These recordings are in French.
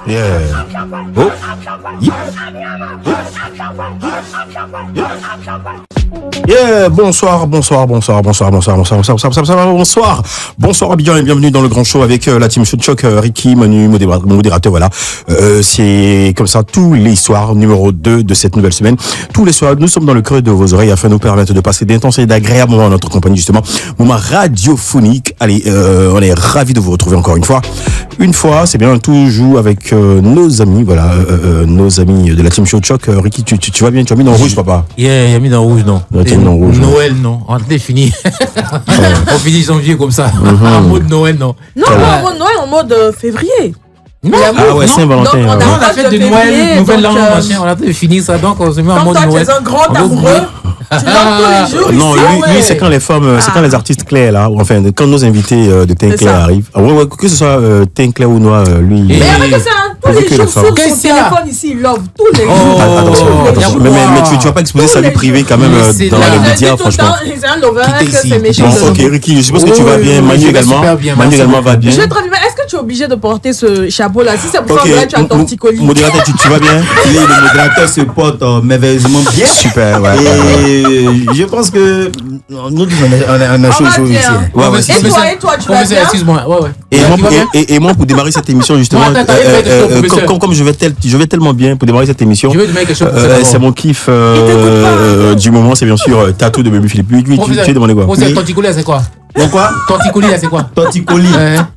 Yeah. Oh. Yeah, bonsoir Abidjan et bienvenue dans le grand show avec la team Show de Choc, Ricky, Manu, modérateur, voilà. C'est comme ça tous les soirs, numéro 2 de cette nouvelle semaine. Tous les soirs, nous sommes dans le creux de vos oreilles afin de nous permettre de passer d'intenses et d'agréables moments en notre compagnie, justement. Moment radiophonique. Allez, on est ravis de vous retrouver encore une fois. Une fois, c'est bien, toujours avec nos amis, voilà, nos amis de la team Show de Choc. Ricky, tu vas bien? Tu as mis dans le rouge, papa? Yeah, il a mis dans le rouge, non. Dans rouge, Noël, non. On a fini. On finit janvier comme ça. En mode Noël, non. Non, en mode Noël, en mode février. Non, ah ouais, Saint-Valentin. Donc, on a fait de Noël, nouvel an, machin. On a fini ça, donc on se met en mode Noël. Noël. Tu es un grand amoureux. Tu dors tous les jours. Non, lui, c'est quand les femmes, c'est quand les artistes clairs, là, ou enfin, quand nos invités de teint clair arrivent. Ouais, que ce soit teint clair ou noir, lui. Mais avec ça, tous les jours, sur son téléphone ici, il love tous les jours. Attention, mais tu vas pas exposer sa vie privée quand même dans les médias, franchement. C'est un lover, que c'est méchant. Ok, Ricky, je suppose que tu vas bien. Manu également va bien. Je vais te dire, est-ce que tu es obligé de porter ce chapeau-là? Si c'est pour ça que tu as ton petit colis. Modérateur, tu vas bien? Le modérateur se porte merveilleusement bien. Super, ouais. Et je pense que nous, on a chaud ici. Et toi, tu vas bien? Excuse-moi, Et moi, pour démarrer cette émission, justement, comme je vais tellement bien pour démarrer cette émission, c'est mon kiff du moment, c'est bien sûr Tatou de Baby Philippe. Lui, tu as demandé quoi? Tonticolis, c'est quoi? Pourquoi? Tonticolis, c'est quoi? Tonticolis.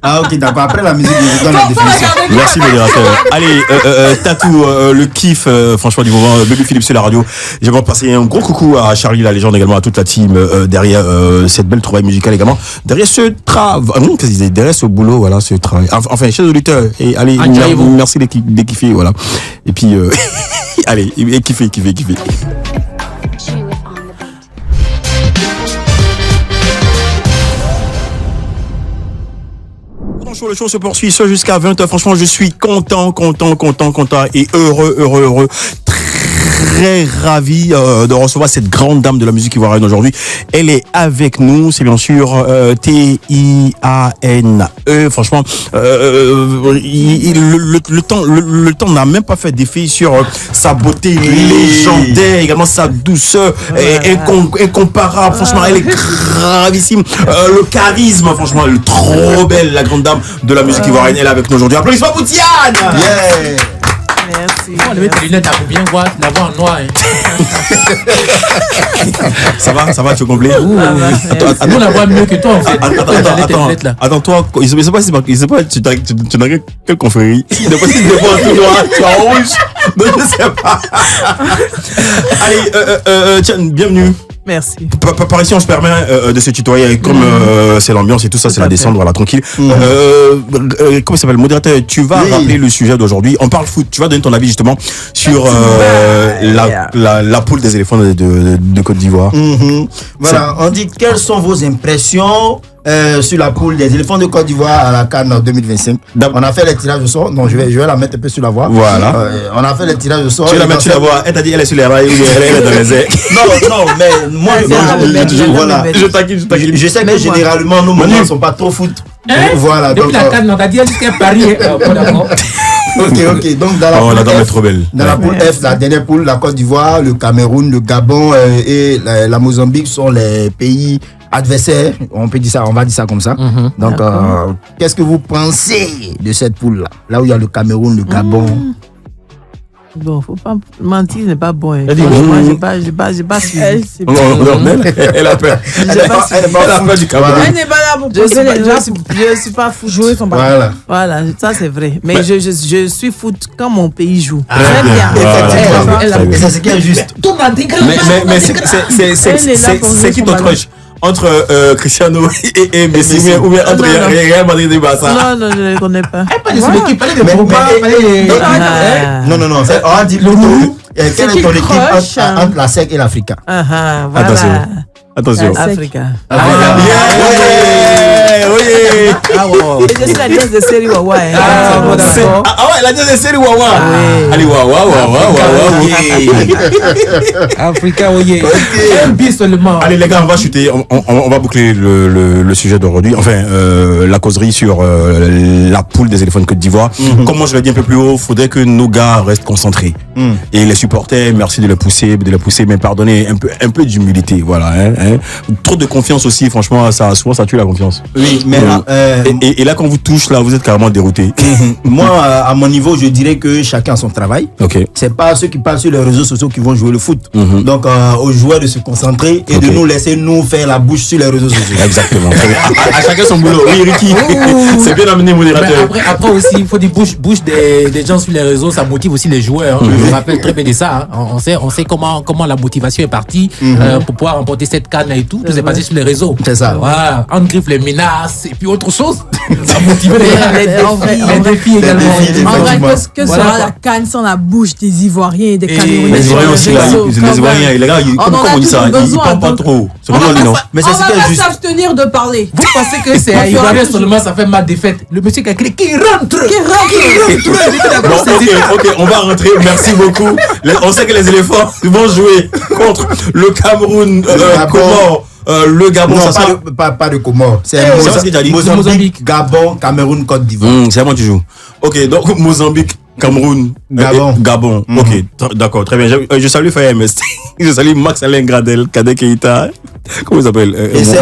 Ah, ok, d'accord. Après la musique, je donne la définition. Merci, modérateur. Allez, Tatou, le kiff, franchement, du moment, Baby Philippe sur la radio. J'aimerais passer un gros coucou à Charlie, la légende, également, à toute la team, derrière cette belle trouvaille musicale également. Derrière ce derrière ce boulot, voilà, ce travail. Enfin, chers auditeurs, et allez, merci de kiffer, voilà. Et puis, allez, kiffer. Le show se poursuit jusqu'à 20h. Franchement, je suis content et heureux. Très ravi de recevoir cette grande dame de la musique ivoirienne aujourd'hui. Elle est avec nous, c'est bien sûr Tiane. Franchement, le temps n'a même pas fait d'effet sur sa beauté légendaire, également sa douceur incomparable. Franchement, elle est gravissime. Le charisme, franchement, elle est trop belle, la grande dame de la musique ivoirienne. Elle est avec nous aujourd'hui. Applaudissements pour Tiane. Yeah. Merci. On met tes lunettes, pour bien voir, la voix en noir. Ça va, tu es complet? Nous, on la voit mieux que toi, en fait. Attends, toi, il sait pas, tu n'as quelle confrérie? Il n'est pas si tu es en tout noir, tu es en rouge. Donc, je sais pas. Allez, tiens, bienvenue. Merci. Par ici, on se permet de se tutoyer, comme c'est l'ambiance et tout ça, c'est la descente, voilà, tranquille. Comment il s'appelle, modérateur? Tu vas rappeler le sujet d'aujourd'hui. On parle foot. Tu vas donner ton avis justement sur la poule des éléphants de Côte d'Ivoire. Voilà, on dit quelles sont vos impressions sur la poule des éléphants de Côte d'Ivoire à la CAN 2025. On a fait les tirages au sort. Donc je vais la mettre un peu sur la voix. Voilà. On a fait les tirages au sort. Tu vas la mettre sur la voix. Elle t'a dit elle est sur les rails ou elle est dans les airs. Non, mais moi je taquine. Je sais que généralement nos moments ne sont pas trop foot. Voilà. Depuis la CAN, on a dit jusqu'à Paris. Ok. Donc dans la poule F, trop belle. Dans la poule F, la dernière poule, la Côte d'Ivoire, le Cameroun, le Gabon et la Mozambique sont les pays adversaires. On va dire ça comme ça. Donc, qu'est-ce que vous pensez de cette poule-là? Là où il y a le Cameroun, le Gabon. Bon, faut pas mentir, n'est pas bon. Moi, j'ai pas suivi. Elle a peur. Elle a peur du Cameroun. Elle n'est pas là pour poser les gens. Je suis pas fou. Jouer son ballon. Voilà, ça c'est vrai. Mais je suis foot quand mon pays joue. Très bien. Et c'est ce qui est juste. Mais c'est qui ton crush? Entre Cristiano et Messi ou bien entre Real Madrid et Barça? Non, je ne les connais pas. Non. On dit plutôt quelle est ton équipe entre la SEC et l'Africa? Voilà. Attention. Africa. Oui. Ah, ouais. Et je suis la nièce de Seri Wawa. Hein. Bon, d'accord. Ouais, la deuxième série Wawa. oui. Allez, Wawa. Africa, oui. Un bis seulement. Allez les gars, on va chuter, on va boucler le sujet d'aujourd'hui, enfin la causerie sur la poule des éléphants de Côte d'Ivoire. Comme je l'ai dit un peu plus haut, faudrait que nos gars restent concentrés. Et les supporters, merci de les pousser, mais pardonnez, un peu d'humilité, voilà. Trop de confiance aussi, franchement, souvent ça tue la confiance. Oui, mais Et là quand vous touche là, vous êtes carrément dérouté. moi, à mon niveau, je dirais que chacun a son travail. Ok. C'est pas ceux qui parlent sur les réseaux sociaux qui vont jouer le foot. Donc, aux joueurs de se concentrer et de nous laisser nous faire la bouche sur les réseaux sociaux. Exactement. À chacun son boulot. Oui, Ricky. C'est bien amené, modérateur. Après aussi, il faut des bouche des gens sur les réseaux, ça motive aussi les joueurs. Hein. Je me rappelle très bien de ça. Hein. On sait comment la motivation est partie pour pouvoir remporter cette canne et tout. Tout s'est passé sur les réseaux. C'est ça. Voilà. On griffe les menaces et puis autre chose. Ça motive les défis également. En vrai, Effectivement. que Voilà, sera quoi. la canne sans la bouche des Ivoiriens et des Camerounais? Les sur Ivoiriens les aussi, là, réseaux, les quand Ivoiriens, même. les gars, On comment en a on dit ça? toujours Ils besoin, parlent pas donc. trop. C'est On vraiment va non. pas- Mais c'est on ce va qui est pas juste. s'abstenir de parler. Vous pensez que c'est à Ivoirien seulement ça fait ma défaite? Le monsieur qui a crié qui rentre. Bon, ok, on va rentrer. Merci beaucoup. On sait que les éléphants vont jouer contre le Cameroun. Gabon. Comment le Gabon, Non, ça sera. pas de Comores. C'est c'est pas ce que tu as dit. Mozambique, Gabon, Cameroun, Côte d'Ivoire. C'est à moi qui joue. Ok, donc Mozambique, Cameroun, Gabon. Gabon. Ok, d'accord, très bien. Je salue FAMS. Je salue Max Alain Gradel, Kadek Keita. Comment il s'appelle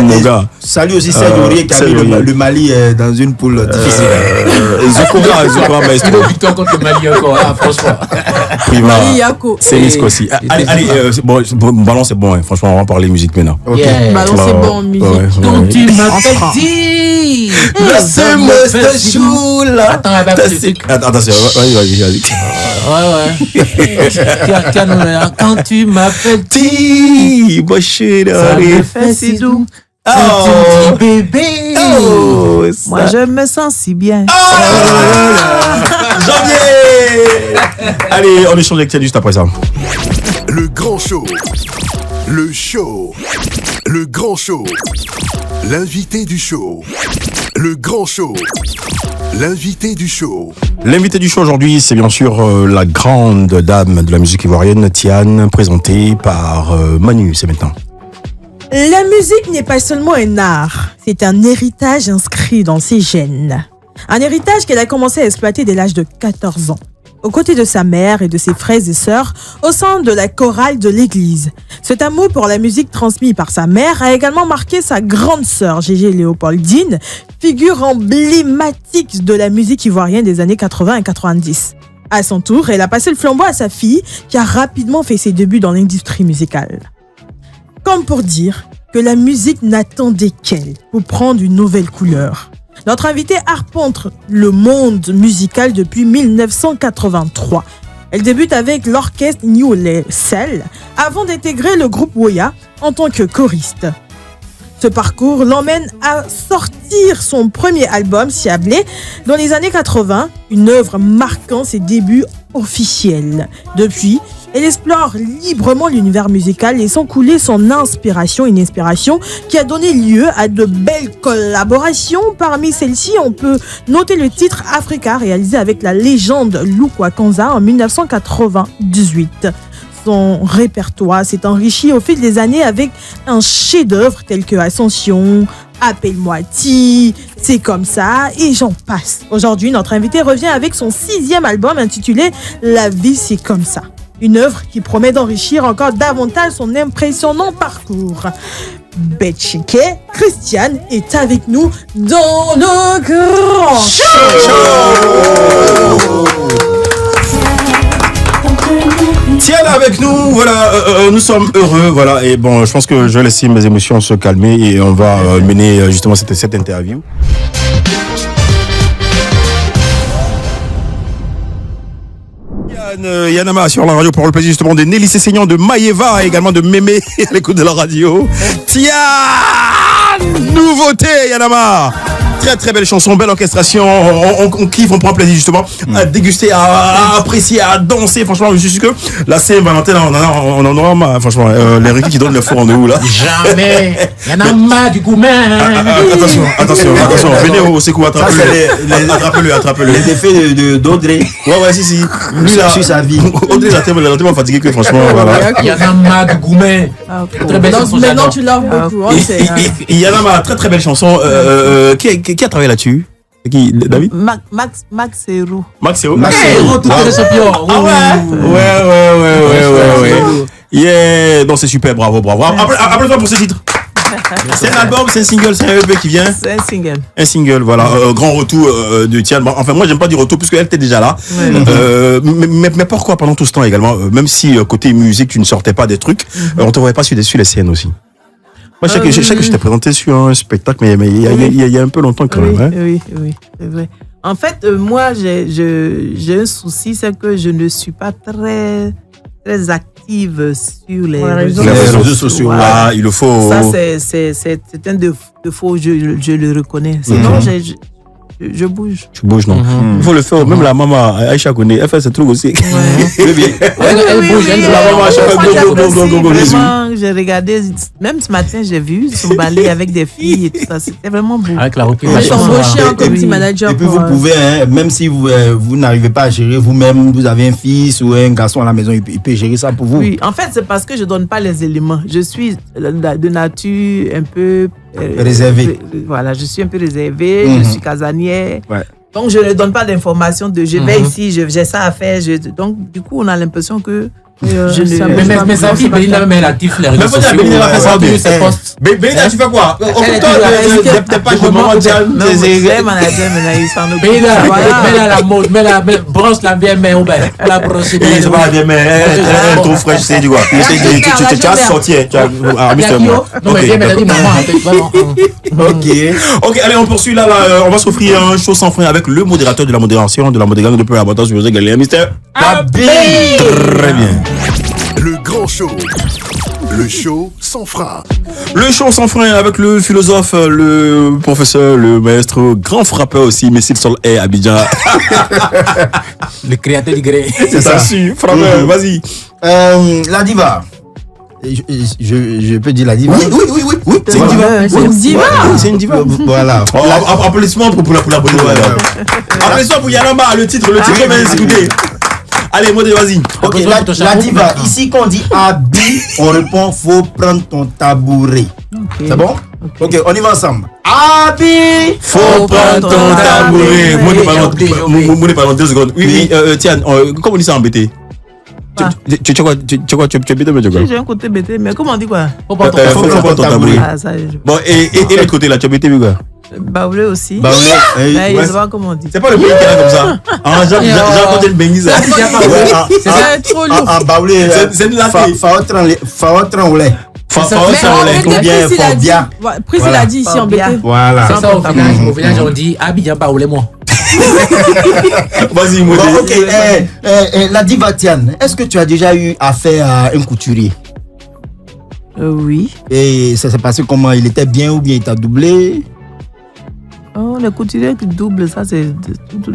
mon gars. Salut aussi Serge Aurier qui a mis Serge Aurier. le Mali dans une poule difficile. Zokora Maestro. Victoire contre le Mali encore, hein, franchement. Prima. Marie Yako. C'est Nisko aussi. Allez, bon, ballon c'est bon, hein. Franchement, on va parler musique maintenant. Yeah. Ballon, c'est bon en musique. Quand tu m'appelles dit, Laisse-moi ce chou là. Attends, elle va faire le truc. Attention, vas-y. Ouais. Tiens, nous, là, quand tu m'appelles Ti, moi ça me fait si doux. Oh. C'est un petit bébé. Oh, Moi, je me sens si bien. Janvier. Allez, on échange avec Tiens juste après ça. Le grand show. Le show. Le grand show. L'invité du show. Le grand show. L'invité du show. L'invité du show aujourd'hui, c'est bien sûr la grande dame de la musique ivoirienne, Tian, présentée par Manu, c'est maintenant. La musique n'est pas seulement un art, c'est un héritage inscrit dans ses gènes. Un héritage qu'elle a commencé à exploiter dès l'âge de 14 ans. Aux côtés de sa mère et de ses frères et sœurs, au sein de la chorale de l'église. Cet amour pour la musique transmis par sa mère a également marqué sa grande sœur, Gégé Léopoldine, figure emblématique de la musique ivoirienne des années 80 et 90. À son tour, elle a passé le flambeau à sa fille, qui a rapidement fait ses débuts dans l'industrie musicale. Comme pour dire que la musique n'attendait qu'elle pour prendre une nouvelle couleur. Notre invitée arpente le monde musical depuis 1983. Elle débute avec l'orchestre New Cell avant d'intégrer le groupe Woya en tant que choriste. Ce parcours l'emmène à sortir son premier album, Ciablé, dans les années 80, une œuvre marquant ses débuts officiels. Depuis, elle explore librement l'univers musical, laissant couler son inspiration, une inspiration qui a donné lieu à de belles collaborations. Parmi celles-ci, on peut noter le titre Africa, réalisé avec la légende Lukwa Kanza en 1998. Son répertoire s'est enrichi au fil des années avec un chef-d'œuvre tel que Ascension, Appelle-moi Ti, C'est comme ça et j'en passe. Aujourd'hui, notre invité revient avec son 6e album intitulé La vie c'est comme ça. Une œuvre qui promet d'enrichir encore davantage son impressionnant parcours. Betchike, Christiane est avec nous dans le grand show. Tiens avec nous, voilà, nous sommes heureux, voilà, et bon, je pense que je vais laisser mes émotions se calmer et on va mener justement cette interview. Yanama sur la radio pour le plaisir justement de Nelly Sessegnan, de Maïeva et également de Mémé à l'écoute de la radio. Tiens, nouveauté Yanama. Très très belle chanson, belle orchestration, on kiffe, on prend plaisir justement à déguster, à apprécier, à danser. Franchement, je suis sûr que la Saint-Valentin, on en aura marre. Franchement, les Ricky qui donnent le four en est où là? Jamais. Il y en a marre du gourmet. Attention, venez au secours, attrapez-le. Les effets d'Audrey. Ouais, si. Lui là, sur sa vie. Audrey, il a tellement fatigué que franchement, voilà. Il y en a marre du gourmet. Très belle chanson. Maintenant, tu l'as beaucoup. hein, Il y en a marre, très très belle chanson. Qui a travaillé là-dessus? Qui, David? Max Héroux. Max Héroux. Tout est champion. Ouais. Yeah, non, c'est super, bravo. Applaudissements pour ce titre. C'est un album, c'est un single, c'est un EP qui vient. C'est un single. Un single, voilà. Grand retour de Tian. Bon, enfin, moi, j'aime pas dire retour puisqu'elle était déjà là. Mais pourquoi pendant tout ce temps également, même si côté musique, tu ne sortais pas des trucs, on te voyait pas sur les scènes aussi? Moi, je sais que je t'ai présenté sur un spectacle, mais il y a un peu longtemps quand même. Hein? Oui, c'est vrai. En fait, moi, j'ai un souci, c'est que je ne suis pas très active sur les réseaux sociaux. Voilà. Ah, il le faut. Ça, c'est un défaut, je le reconnais. Sinon, je bouge. Tu bouges, non? Il faut le faire. Même la maman, Aïcha connaît, elle fait ce truc aussi. Elle bouge, elle Vraiment, j'ai regardé, même ce matin, j'ai vu son balai avec des filles et tout ça. C'était vraiment beau. Avec la roquette. Ils sont embauchés en community manager. Et puis vous pouvez, même si vous n'arrivez pas à gérer vous-même, vous avez un fils ou un garçon à la maison, il peut gérer ça pour vous. Oui, en fait, c'est parce que je ne donne pas les éléments. Je suis de nature un peu réservé. Voilà, je suis un peu réservé, je suis casanière. Ouais. Donc, je ne donne pas d'informations de je vais ici, j'ai ça à faire. Donc, du coup, on a l'impression que Mais sa fille, Belinda, même elle active les réseaux sociaux. Belinda, tu fais quoi? Occupe-toi des pages de maman Tian. Belinda, mets-la à la mode, branche la bien main au bain. La branche bien. C'est pas bien, mais elle est trop fraîche, c'est du quoi. Tu as sorti, tu as non, mais bien, mais elle a dit maman. Ok, allez, on poursuit là. On va s'offrir un show sans frein avec le modérateur de la modération, de la modération de peu abondance. Je vous ai gagné, Mister Abi. Très bien. Le grand show. Le show sans frein. Le show sans frein avec le philosophe, le professeur, le maître, grand frappeur aussi, Messil Sol et Abidjan. Le créateur du gré. C'est ça, frappeur, vas-y. La diva. Je peux dire la diva? Oui. C'est une diva. C'est une diva. Voilà. Applaudissements pour la bonne nouvelle. Applaudissements pour Yanamba, le titre, mais écoutez. Allez, Modé, vas-y. Ok, la diva. Ici, quand on dit Abi, on répond faut prendre ton tabouret. C'est bon? Ok, on y va ensemble. Abi, faut prendre ton tabouret. Modé, pardon, 2 secondes. Oui, tiens, comment on dit ça en BT? Tu es bêté, mais tu es quoi? J'ai un côté bêté, mais comment on dit quoi? Faut prendre ton tabouret. Bon, et l'autre côté là, tu es bêté, mais quoi? Baoulé aussi. Baoulé. Mais je sais pas comment on dit. C'est pas le pays qui est comme ça. J'ai raconté une bêtise. C'est trop lourd. En baoulé. C'est de la fille. Faotran ou lait. Pris, il a dit ici en BT. Voilà. C'est ça, au village, on dit Abidjan Baoulé, moi. Vas-y, Modé. Ok, la diva Tian, est-ce que tu as déjà eu affaire à un couturier? Oui. Et ça s'est passé comment? Il était bien ou bien il t'a doublé? Oh, les couturiers qui doublent, ça, c'est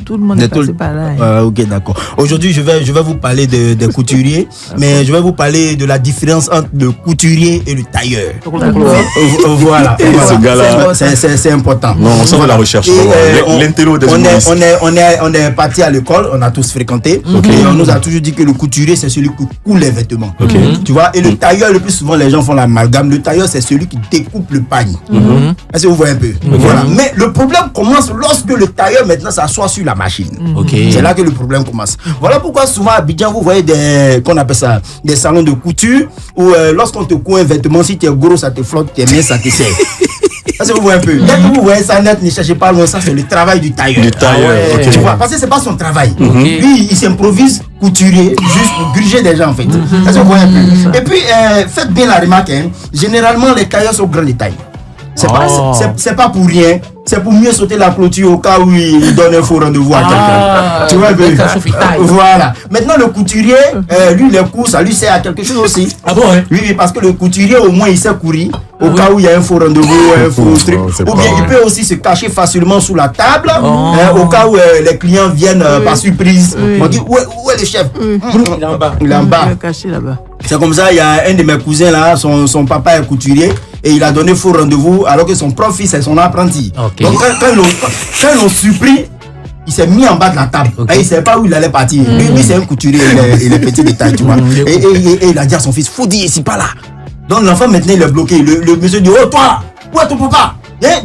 tout le monde est passé par là. Ok, d'accord. Aujourd'hui, je vais vous parler des couturiers, mais je vais vous parler de la différence entre le couturier et le tailleur. Voilà. Ce gars-là, c'est important. Non, on s'en va la recherche. L'intello des humoristes. On est parti à l'école, on a tous fréquenté. Et on nous a toujours dit que le couturier, c'est celui qui coule les vêtements. Tu vois, et le tailleur, le plus souvent, les gens font l'amalgame. Le tailleur, c'est celui qui découpe le pagne. Est-ce que vous voyez un peu? Voilà. Mais le problème commence lorsque le tailleur maintenant s'assoit sur la machine. C'est là que le problème commence. Voilà pourquoi souvent à Abidjan vous voyez qu'on appelle ça des salons de couture où lorsqu'on te coud un vêtement, si tu es gros ça te flotte, tes mains ça te serre. Parce que vous voyez un peu. Dès que vous voyez ça net, ne cherchez pas loin, ça c'est le travail du tailleur. Tu vois, parce que c'est pas son travail. Lui il s'improvise couturier juste pour gruger des gens en fait. Parce que vous voyez un peu. Et puis faites bien la remarque, généralement les tailleurs sont grands de taille. C'est pas pour rien. C'est pour mieux sauter la clôture au cas où il donne un faux rendez-vous à quelqu'un. Tu vois, voilà. Maintenant, le couturier, lui, les coups, ça lui sert à quelque chose aussi. Ah bon, hein? Oui, parce que le couturier, au moins, il sait courir. au cas où il y a un faux rendez-vous, un faux truc. c'est Ou pas bien vrai. il peut aussi se cacher facilement sous la table, au cas où les clients viennent par surprise. On dit, où est le chef? Il est en bas. Il est en bas. Il est caché là-bas. C'est comme ça, il y a un de mes cousins là, son papa est couturier et il a donné faux rendez-vous alors que son propre fils est son apprenti. Ok. Donc quand ils l'ont surpris, il s'est mis en bas de la table. Ok. Et il ne savait pas où il allait partir. Lui c'est un couturier, il est petit détail, tu vois. Et il a dit à son fils, faut dire ici, pas là. Donc l'enfant maintenant il est bloqué. Le monsieur dit, oh toi, où est ton papa?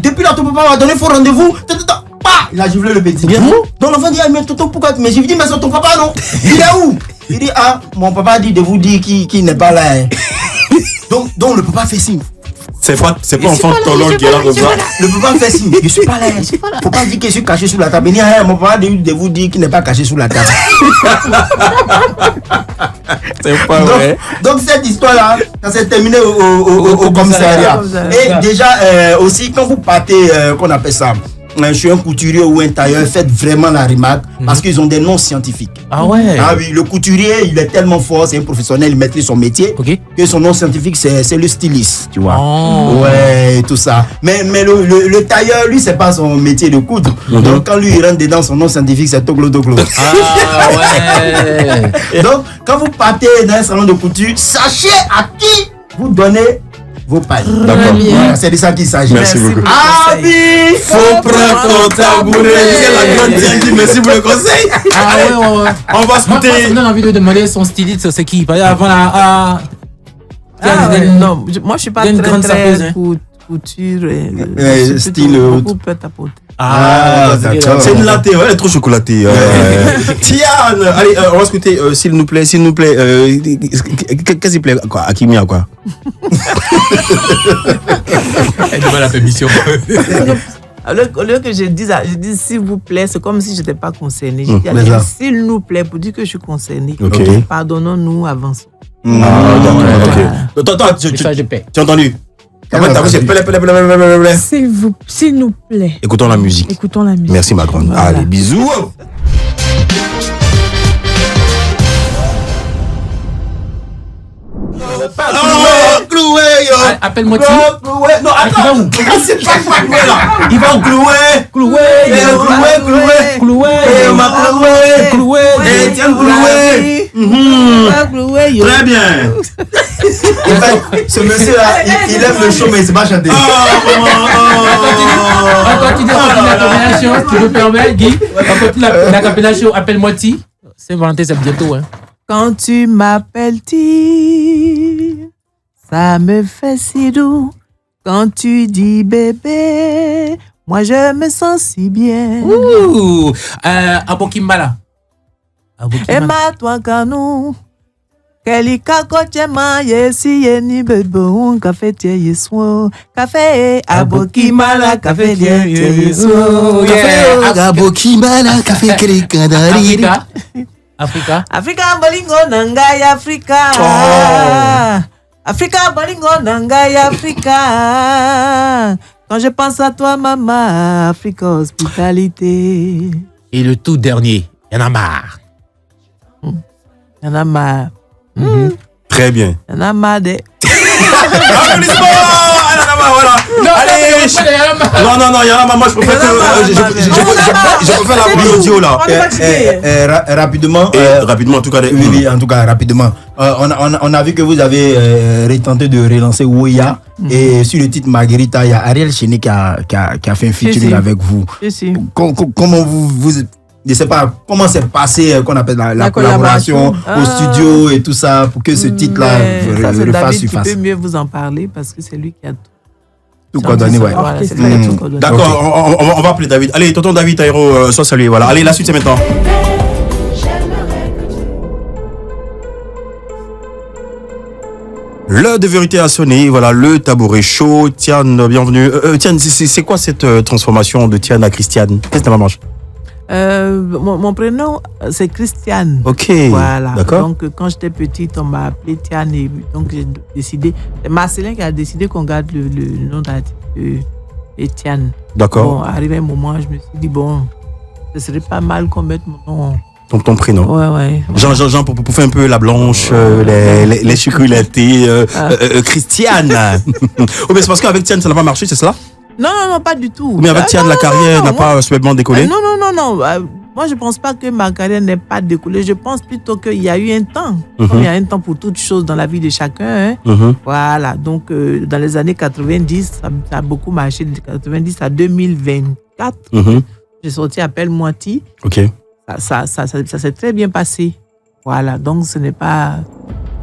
Depuis là ton papa m'a donné faux rendez-vous. Il a giflé le petit. Donc l'enfant dit, ah, mais tonton, pourquoi? Mais je lui dis, mais c'est ton papa non? Il est où? Il dit, ah, mon papa dit de vous dire qu'il n'est pas là. Hein. donc le papa fait signe. C'est pas enfant Tolong qui est là comme ça. Le papa fait signe. Je suis pas là. Faut pas dire que je suis caché sous la table. Il dit, ah, mon papa dit de vous dire qu'il n'est pas caché sous la table. C'est pas vrai. Donc cette histoire-là, ça s'est terminé au commissariat. Et déjà, aussi, quand vous partez, qu'on appelle ça, je suis un couturier ou un tailleur, faites vraiment la remarque parce qu'ils ont des noms scientifiques. Ah ouais. Ah oui, le couturier, il est tellement fort, c'est un professionnel, il maîtrise son métier, Ok. que son nom scientifique, c'est le styliste, tu vois. Oh. Ouais, tout ça. Mais le tailleur, lui, c'est pas son métier de coudre. Donc quand lui, il rentre dedans, son nom scientifique, c'est Toglo Toglo. Ah ouais. Donc, quand vous partez dans un salon de couture, sachez à qui vous donnez vos pailles. D'accord. Voilà, c'est de ça qu'il s'agit. Merci beaucoup. Ah oui, Faut prendre ton tabouret. C'est la grande Diane. Merci pour le conseil. Ah ouais. On va se Moi, ça me écouter. donne envie de demander son styliste, c'est qui? Parce que avant là, Non, moi je suis pas il y a une grande très sapeuse, hein. couture. style, Style beaucoup peut t'apporter. Ah, d'accord. C'est une latte, ouais, elle est trop chocolatée. Tiane, allez, on va se écouter, s'il nous plaît, qu'est-ce qu'il plaît, quoi, à Kimia, quoi. Elle demande la permission. Au lieu que je dise s'il vous plaît, c'est comme si je n'étais pas concernée. Je mais dis ça. s'il nous plaît pour dire que je suis concernée. Ok. Pardonnons-nous avant. Ah, d'accord, ok. Attends, Message de paix. tu as entendu? Après, t'as vu, c'est plaît. S'il nous plaît. Écoutons la musique. Écoutons la musique. Merci, ma grande. Voilà. Allez, bisous. Cloué, yo. Appelle-moi Ti. Cloué. Non, attends. C'est pas cloué là. Il va clouer. Cloué. Cloué. Eh, ma cloué. Cloué. Eh, tiens, cloué. Très bien. En fait, ce monsieur là, il aime le show, mais il ne sait pas chanter. On continue la capellation, si tu me permets, Guy. On continue la capellation. Appelle-moi Ti. Saint-Valentin, c'est bientôt, hein. Quand tu m'appelles Ti, ça me fait si doux. Quand tu dis bébé, moi je me sens si bien. Ouh. Abokimbala. Emma toi kanou. Kelika kochema yesi yeni bebo café tie yeswo café abokimala café tie yeswo Agabokimala, café Krikadari. Africa. Africa bolingo nangai Africa. Africa bolingo nangai Africa. Quand je pense à toi maman, Africa hospitalité. Et le tout dernier, y'en a marre. Y'en a marre. Très bien. Y'en a marre de... Applaudissements. Voilà. Allez. Non, il y en a marre. Moi, je préfère je préfère la bruit audio là. Rapidement. Rapidement, en tout cas. Oui, en tout cas, rapidement. On a vu que vous avez retenté de relancer Woya. Et sur le titre Margarita, il y a Ariel Chéné qui a fait un featuring avec vous. Si. Comment vous je sais pas comment s'est passé qu'on appelle la collaboration au studio et tout ça pour que ce titre-là refasse surface. Je peux mieux vous en parler parce que c'est lui qui a tout coordonné, ouais. Voilà, c'est lui qui a tout coordonné. D'accord, on va appeler David. Allez, tonton David Taïro, sois salué. Voilà. Allez, la suite c'est maintenant. L'heure de vérité a sonné, voilà, le tabouret chaud. Tiane, bienvenue. Tiane, c'est quoi cette transformation de Tiane à Christiane? Qu'est-ce que ça marche? Mon prénom, c'est Christiane. Ok. Voilà. D'accord. Donc, quand j'étais petite, on m'a appelé Tiane. Et donc, j'ai décidé. C'est Marcelin qui a décidé qu'on garde le nom de Tiane. D'accord. Bon, arrivé un moment, je me suis dit, bon, ce serait pas mal qu'on mette mon nom Ton prénom. Ouais. Jean, pour faire un peu la blanche, les chocolatées, Christiane. Ou bien c'est parce qu'avec Tiane, ça n'a pas marché, c'est cela? Non, pas du tout. Ou bien avec Tiane, la carrière n'a pas subitement décollé? Non. Moi, je pense pas que ma carrière n'ait pas décollé. Je pense plutôt qu'il y a eu un temps. Comme il y a un temps pour toutes choses dans la vie de chacun. Voilà. Donc, dans les années 90, ça a beaucoup marché. De 90 à 2024, j'ai sorti Appelle-moi Ti. Ok. Ça s'est très bien passé. Voilà. Donc, ce n'est pas...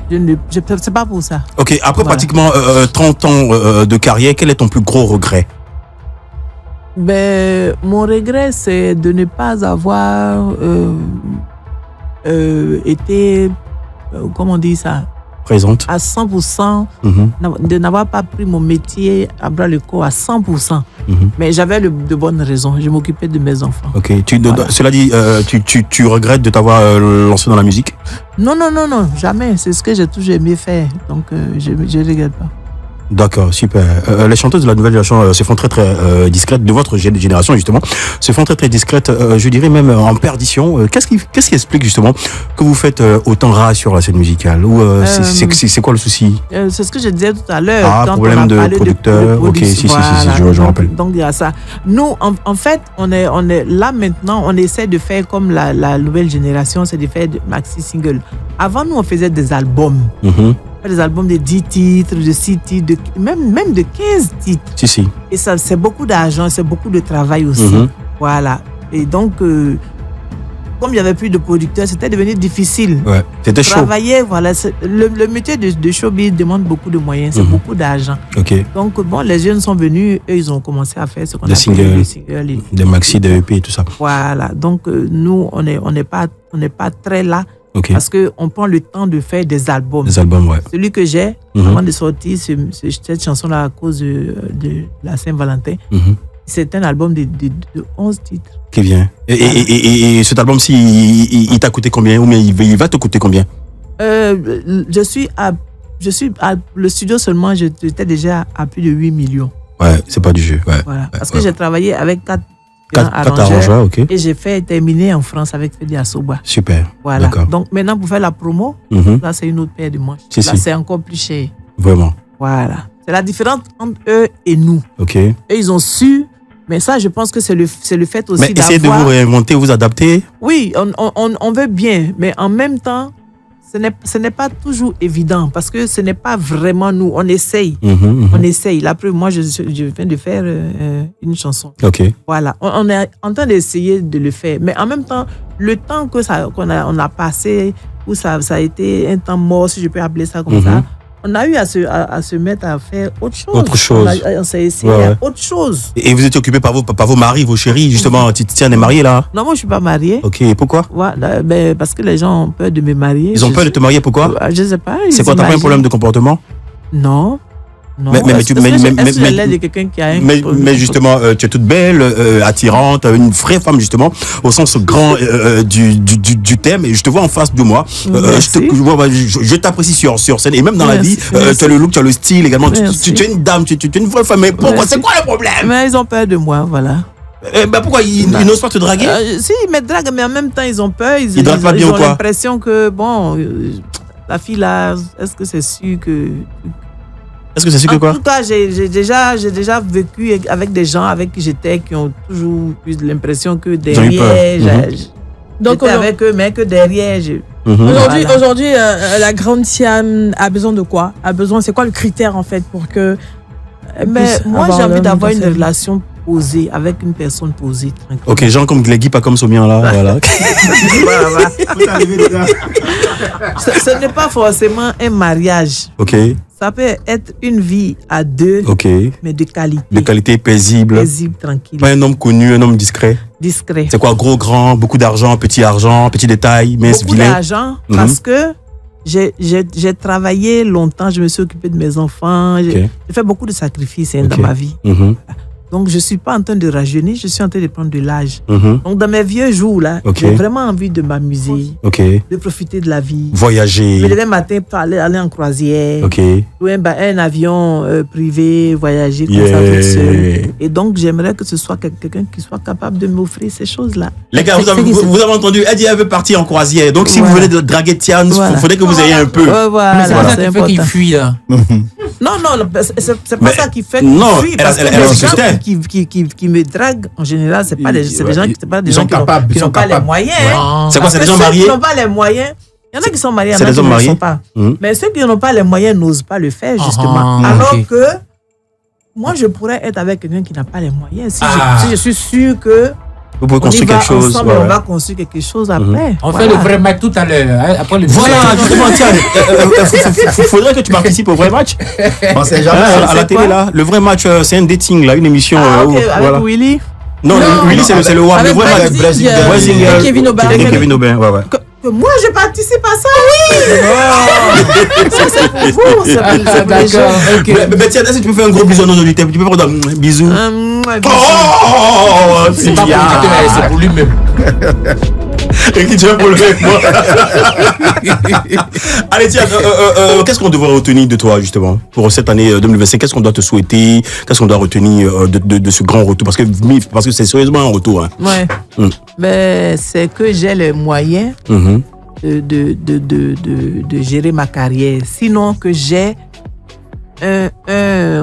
c'est pas pour ça. Ok. Après pratiquement 30 ans de carrière, quel est ton plus gros regret? Mon regret, c'est de ne pas avoir été, comment on dit ça, Présente. à 100%, de n'avoir pas pris mon métier à bras le corps à 100%. Mais j'avais de bonnes raisons. Je m'occupais de mes enfants. Ok. Cela dit, tu regrettes de t'avoir lancé dans la musique? Non, jamais. C'est ce que j'ai toujours aimé faire. Donc, je ne regrette pas. D'accord, super. Les chanteuses de la nouvelle génération se font très discrètes, de votre génération justement, se font très discrètes, je dirais même en perdition. Qu'est-ce qui explique justement que vous faites autant rare sur la scène musicale? Ou c'est quoi le souci? C'est ce que je disais tout à l'heure. Ah, problème de producteur. Ok, si, je rappelle. Donc il y a ça. Nous, en fait, on est là maintenant, on essaie de faire comme la nouvelle génération, c'est de faire des maxi singles. Avant, nous, on faisait des albums. Des albums de 10 titres, de 6 titres, même de 15 titres. Si. Et ça, c'est beaucoup d'argent, c'est beaucoup de travail aussi. Voilà. Et donc, comme il n'y avait plus de producteurs, c'était devenu difficile. Ouais, c'était chaud. Travailler, voilà. Le métier de showbiz demande beaucoup de moyens, c'est beaucoup d'argent. Ok. Donc, les jeunes sont venus, eux, ils ont commencé à faire ce qu'on appelle singles, des singles. Des maxi, des EP et tout ça. Voilà. Donc, nous, on n'est pas très là. Okay. Parce qu'on prend le temps de faire des albums. Des albums, ouais. Celui que j'ai, avant de sortir cette chanson-là à cause de la Saint-Valentin, c'est un album de 11 titres. Qui vient. Et cet album, il t'a coûté combien? Ou bien il va te coûter combien? Je suis à le studio seulement, j'étais déjà à plus de 8 millions. Ouais, c'est pas du jeu. Ouais. Voilà. Parce que j'ai travaillé avec 4 arrangeurs, ok. Et j'ai fait terminer en France avec Fedi Assoba. Super. Voilà. Donc maintenant, pour faire la promo, là, c'est une autre paire de manches. Là, c'est encore plus cher. Vraiment. Voilà. C'est la différence entre eux et nous. Ok. Eux, ils ont su, mais ça, je pense que c'est le fait aussi d'avoir... Mais essayez de vous réinventer, vous adapter. Oui, on veut bien, mais en même temps, ce n'est pas toujours évident parce que ce n'est pas vraiment nous. On essaye. On essaye. La preuve, moi, je viens de faire une chanson. Ok. Voilà. On est en train d'essayer de le faire. Mais en même temps, le temps qu'on a passé, où ça a été un temps mort, si je peux appeler ça comme ça, on a eu à se mettre à faire autre chose. On s'est essayé à autre chose. Et vous étiez occupé par vos maris, vos chéris, justement. Tiens, est mariée là? Non, moi, je ne suis pas mariée. Ok, pourquoi? Ouais, parce que les gens ont peur de me marier. Ils ont peur de te marier, pourquoi? Je ne sais pas. C'est quoi, t'as pas un problème de comportement? Non. Mais de quelqu'un qui a mais justement, tu es toute belle, attirante, une vraie femme justement, au sens grand du thème. Et je te vois en face de moi. Je t'apprécie sur scène et même dans la vie. Tu as le look, tu as le style également. Tu es une dame, tu es une vraie femme. Mais pourquoi? C'est quoi le problème? Mais ils ont peur de moi, voilà. Pourquoi ils n'osent pas te draguer? Si, ils me draguent, mais en même temps, ils ont peur. Ils ont l'impression que, la fille là, est-ce que c'est sûr que... Est-ce que c'est sûr que quoi? En tout cas, j'ai déjà vécu avec des gens avec qui j'étais qui ont toujours eu l'impression que derrière, j'étais avec eux, mais que derrière, Aujourd'hui, la grande Tiane a besoin de quoi? C'est quoi le critère en fait pour que... Mais moi, j'ai envie d'avoir une relation posée avec une personne posée, tranquille. Ok, gens comme Gleggy, pas comme Somien là, voilà. Ce n'est pas forcément un mariage. Ok. Ça peut être une vie à deux, mais de qualité. De qualité paisible. Paisible, tranquille. Pas un homme connu, un homme discret. Discret. C'est quoi, gros, grand, beaucoup d'argent, petit détail, mince, vilain? Beaucoup d'argent, parce que j'ai travaillé longtemps, je me suis occupé de mes enfants, j'ai fait beaucoup de sacrifices dans ma vie. Donc, je ne suis pas en train de rajeunir, je suis en train de prendre de l'âge. Mhm. Donc, dans mes vieux jours, là, Ok. j'ai vraiment envie de m'amuser, Ok. de profiter de la vie. Voyager. Me lever le matin pour aller en croisière, Ok. ou un avion privé, voyager comme Yeah. ça toute seule. Et donc, j'aimerais que ce soit quelqu'un qui soit capable de m'offrir ces choses-là. Les gars, vous avez entendu, elle dit elle veut partir en croisière. Donc, si vous venez de draguer Tian, il Voilà. faudrait que vous ayez un peu. Voilà, Mais c'est pas ça c'est qui fait qu'il important. fuit là. Non, c'est Mais pas ça qui fait non, que je fuis, elle a- parce que elle a les un gens système. qui me draguent, en général, c'est pas des gens Ils sont capables, qui ils n'ont sont pas les capables. moyens. Ouais. hein. C'est quoi, c'est Parce des que gens ceux mariés? qui n'ont pas les moyens, il y en a qui sont mariés, il y en C'est a des qui hommes ne le mariés? sont pas. Mhm. Mais ceux qui n'ont pas les moyens n'osent pas le faire, justement. Ah, Alors ok. que moi, je pourrais être avec quelqu'un qui n'a pas les moyens. Si je suis sûr que Vous pouvez on y construire va quelque chose. ensemble, ouais, on ouais. va construire quelque chose après. On Voilà. fait le vrai match tout à l'heure, hein, après le Voilà, justement, tiens, faudrait que tu participes au vrai match. On sait Hein, jamais. à la c'est télé, quoi là. Le vrai match, c'est un dating, là, une émission. Ah, ok, où- avec voilà. Willy. Non, Non, Willy, c'est le WAP. Le Avec vrai match. Brazing, Brazing, et Kevin Aubin. Et Kevin Aubin, ouais, ouais. Que moi, je participe à ça, oui. Ça, c'est pour vous, c'est pour les gens. D'accord, ok. Mais tiens, est-ce que tu peux faire un gros bisou à nos auditeurs? Tu peux faire un bisou? Oh, C'est pas pour lui, c'est pour lui-même. Et qui tu vas pour le avec moi? Allez, tiens, qu'est-ce qu'on devrait retenir de toi, justement, pour cette année 2025? Qu'est-ce qu'on doit te souhaiter? Qu'est-ce qu'on doit retenir de ce grand retour? Parce que c'est sérieusement un retour. Hein. Ouais. Mm. Ben, c'est que j'ai les moyens Mhm. de gérer ma carrière. Sinon, que j'ai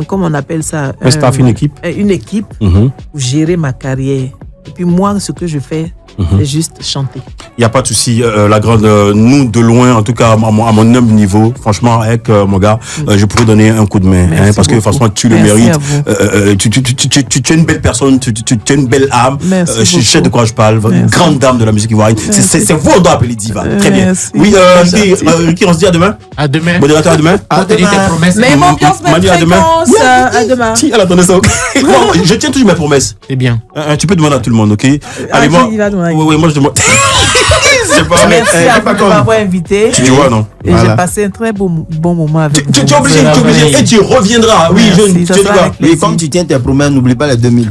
comment on appelle ça? Un staff, une équipe. Une équipe Mhm. pour gérer ma carrière. Et puis moi, ce que je fais, c'est juste chanter. Il n'y a pas de souci. La grande, nous, de loin, en tout cas, à mon humble niveau, franchement, avec mon gars, je pourrais donner un coup de main. Merci Hein, parce que beaucoup. franchement, tu le Merci mérites. à vous. Tu es une belle personne, tu es une belle âme. Merci Je sais beaucoup. de quoi je parle. Merci. Grande dame de la musique ivoirienne. C'est vous, on doit appeler diva. Très bien. Merci. Oui, C'est Ricky, on se dit à demain. À demain. Modérateur, à demain. Pour tenir tes promesses, Mais mon ambiance, ma Manu, à demain. fréquence, à demain. Si, elle attendait ça. Ok. Moi, je tiens toujours mes promesses. c'est bien. Tu peux demander à tout le monde, ok? Allez, moi. qui va demander? Oui, moi, je demande. C'est pas vrai. Merci à vous de m'avoir invité. Tu vois, non? Et Voilà. j'ai passé un très bon moment avec Tu vous. es obligé, et tu reviendras. Oui, Merci, je ça te dis sera quoi. avec Oui, comme tu tiens tes promesses, n'oublie pas les 2000.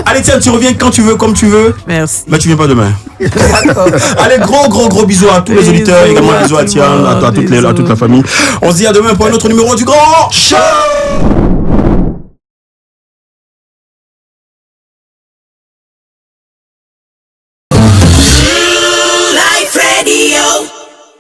Allez, tiens, tu reviens quand tu veux, comme tu veux. Merci. Mais tu viens pas demain. D'accord. Allez, gros bisous à tous les Bisous auditeurs, également à bisous à tout le Tian, monde, à toute la famille. On se dit à demain pour un autre numéro du Grand Show.